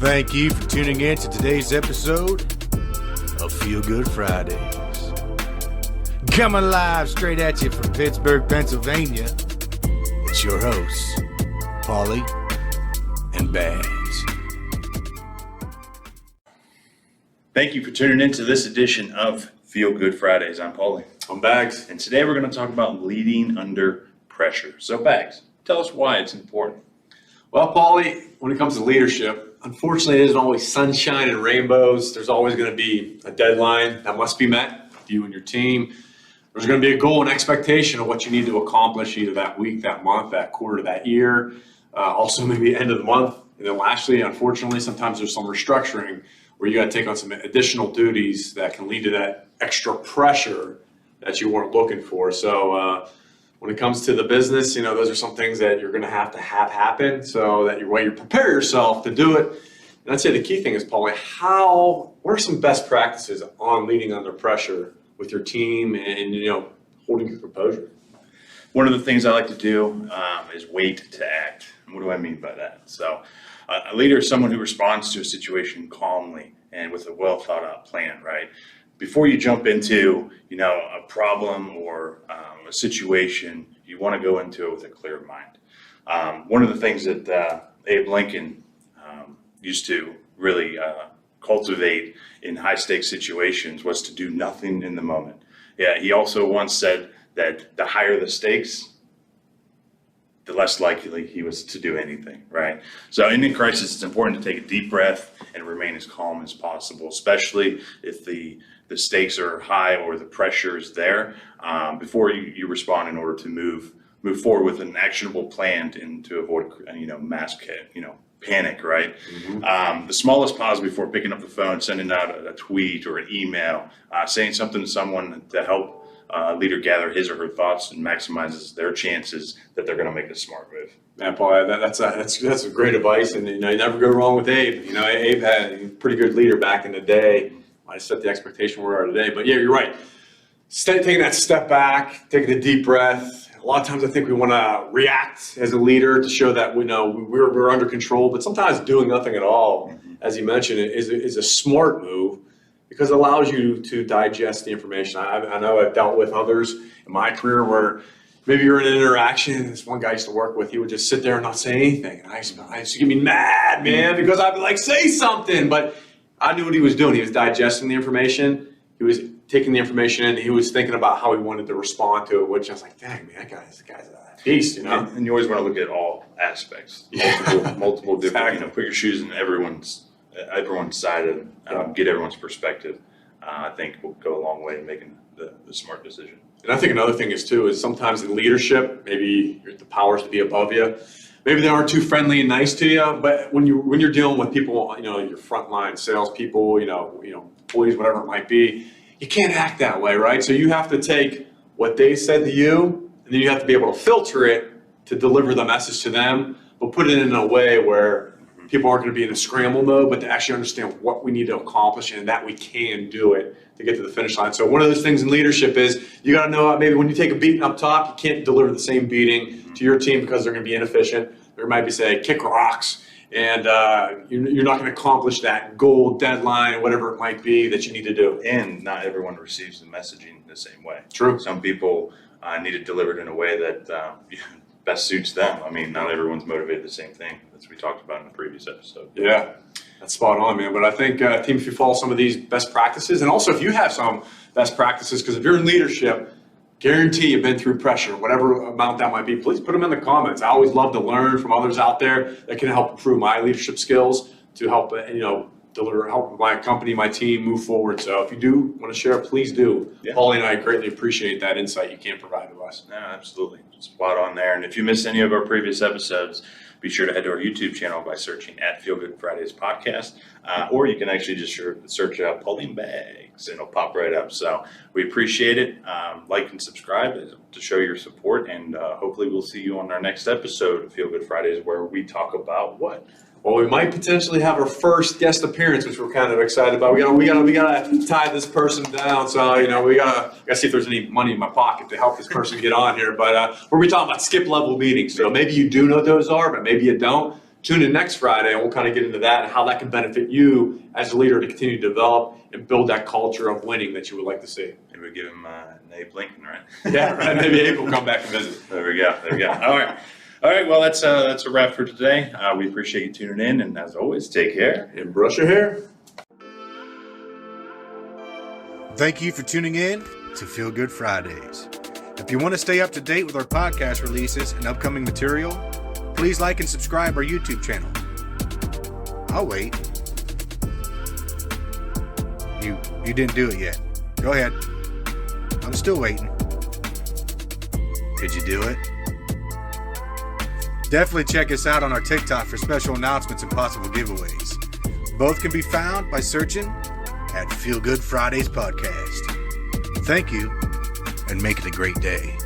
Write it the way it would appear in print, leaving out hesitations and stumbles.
Thank you for tuning in to today's episode of Feel Good Fridays. Coming live straight at you from Pittsburgh, Pennsylvania, it's your hosts, Polly and Bags. Thank you for tuning in to this edition of Feel Good Fridays. I'm Paulie. I'm Bags. And today we're going to talk about leading under pressure. So Bags, tell us why it's important. Well, Paulie, when it comes to leadership, unfortunately, it isn't always sunshine and rainbows. There's always going to be a deadline that must be met with you and your team. There's going to be a goal and expectation of what you need to accomplish either that week, that month, that quarter, that year, also maybe end of the month. And then lastly, unfortunately, sometimes there's some restructuring where you got to take on some additional duties that can lead to that extra pressure that you weren't looking for. So when it comes to the business, those are some things that you're going to have happen so that you prepare yourself to do it. And I'd say the key thing is, Paulie, what are some best practices on leading under pressure with your team and, holding your composure? One of the things I like to do is wait to act. And what do I mean by that? So a leader is someone who responds to a situation calmly and with a well thought out plan, right? Before you jump into, a problem or a situation, you want to go into it with a clear mind. One of the things that Abe Lincoln used to really cultivate in high stakes situations was to do nothing in the moment. Yeah, he also once said that the higher the stakes, the less likely he was to do anything, right? So in a crisis, it's important to take a deep breath and remain as calm as possible, especially if the stakes are high or the pressure is there, before you respond in order to move forward with an actionable plan and to avoid, mass, panic, right? Mm-hmm. The smallest pause before picking up the phone, sending out a tweet or an email, saying something to someone to help leader gather his or her thoughts and maximizes their chances that they're going to make a smart move. Man, Paul, that's a great advice, and you never go wrong with Abe. Abe had a pretty good leader back in the day. I set the expectation where we are today, but yeah, you're right. Taking that step back, taking a deep breath. A lot of times, I think we want to react as a leader to show that we're under control. But sometimes doing nothing at all, as you mentioned, is a smart move, because it allows you to digest the information. I know I've dealt with others in my career where maybe you're in an interaction. This one guy I used to work with, he would just sit there and not say anything. And I used to get me mad, man, because I'd be like, say something. But I knew what he was doing. He was digesting the information. He was taking the information in. He was thinking about how he wanted to respond to it, which I was like, dang, man, that guy's a beast, And you always want to look at all aspects, multiple different, exactly. Put your shoes in everyone's side and get everyone's perspective. I think will go a long way in making the smart decision. And I think another thing is sometimes in leadership, maybe the powers to be above you, maybe they aren't too friendly and nice to you. But when you're dealing with people, your frontline salespeople, employees, whatever it might be, you can't act that way, right? So you have to take what they said to you, and then you have to be able to filter it to deliver the message to them, but put it in a way where people aren't going to be in a scramble mode, but to actually understand what we need to accomplish and that we can do it to get to the finish line. So one of those things in leadership is you got to know maybe when you take a beating up top, you can't deliver the same beating to your team because they're going to be inefficient. There might be, say, kick rocks, and you're not going to accomplish that goal, deadline, whatever it might be that you need to do. And not everyone receives the messaging the same way. True. Some people need it delivered in a way that best suits them. I mean, not everyone's motivated the same thing, as we talked about in the previous episode. Yeah, that's spot on, man. But I think, team, if you follow some of these best practices, and also if you have some best practices, because if you're in leadership, guarantee you've been through pressure, whatever amount that might be, please put them in the comments. I always love to learn from others out there that can help improve my leadership skills to help, help my company, my team move forward. So if you do want to share, please do. Yeah. Paulie and I greatly appreciate that insight you can provide to us. No, absolutely. Spot on there. And if you missed any of our previous episodes, be sure to head to our YouTube channel by searching at Feel Good Fridays Podcast, or you can actually just search Paulie and Bags, and it'll pop right up. So we appreciate it. Like and subscribe to show your support, and hopefully we'll see you on our next episode of Feel Good Fridays, where we talk about what? Well, we might potentially have our first guest appearance, which we're kind of excited about. We gotta tie this person down. So we gotta see if there's any money in my pocket to help this person get on here. But we're talking about skip level meetings. So maybe you do know what those are, but maybe you don't. tune in next Friday and we'll kind of get into that and how that can benefit you as a leader to continue to develop and build that culture of winning that you would like to see. Maybe we give him an Abe Lincoln, right? Yeah, right. Maybe Abe will come back and visit. There we go. All right. Well, that's a wrap for today. We appreciate you tuning in, and as always, take care. And brush your hair. Thank you for tuning in to Feel Good Fridays. If you want to stay up to date with our podcast releases and upcoming material, please like and subscribe our YouTube channel. I'll wait. You didn't do it yet. Go ahead. I'm still waiting. Could you do it? Definitely check us out on our TikTok for special announcements and possible giveaways. Both can be found by searching at Feel Good Fridays Podcast. Thank you, and make it a great day.